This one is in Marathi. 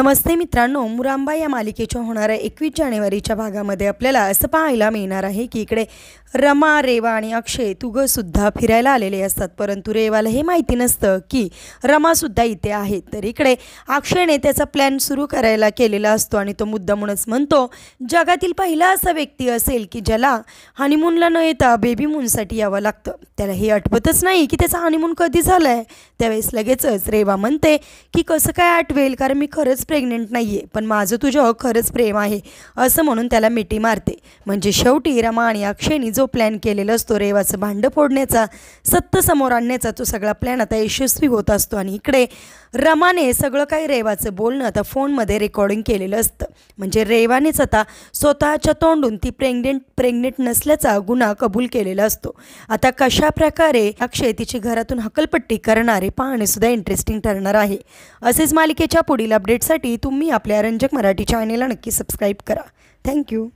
नमस्ते मित्रांनो, मुरांबा या मालिकेच्या होणाऱ्या 21 जानेवारीच्या भागामध्ये आपल्याला असं पाहायला मिळणार आहे की इकडे रमा, रेवा आणि अक्षय सुद्धा फिरायला आलेले असतात। परंतु रेवाला हे माहिती नसतं की रमासुद्धा इथे आहे। तर इकडे अक्षयने त्याचा प्लॅन सुरू करायला केलेला असतो आणि तो मुद्दामूनच म्हणतो जगातील पहिला असा व्यक्ती असेल की ज्याला हनीमूनला न येता बेबी मूनसाठी यावं लागतं। त्याला हे आठवतच नाही की त्याचा हनीमून कधी झाला आहे। त्यावेळेस लगेचच रेवा म्हणते की कसं काय आठवेल, कारण मी खरंच प्रेग्नेंट नाही आहे, पण माझं तुझ्यावर खरंच प्रेम आहे असं म्हणून त्याला मिठी मारते। म्हणजे शेवटी रमा आणि अक्षयनी जो प्लॅन केलेला असतो रेवाचं भांडं फोडण्याचा, सत्य समोर आणण्याचा, तो सगळा प्लॅन आता यशस्वी होत असतो। आणि इकडे रमाने सगळं काही रेवाचं बोलणं आता फोनमध्ये रेकॉर्डिंग केलेलं असतं। म्हणजे रेवानेच आता स्वतःच्या तोंडून ती प्रेग्नेंट नसल्याचा गुन्हा कबूल केलेला असतो। आता कशा प्रकारे अक्षय तिची घरातून हकलपट्टी करणारे पाहणे सुद्धा इंटरेस्टिंग ठरणार आहे। असेच मालिकेच्या पुढील अपडेटसाठी तुम्ही आपल्या रंजक मराठी चॅनेलला नक्की सबस्क्राईब करा। थँक्यू।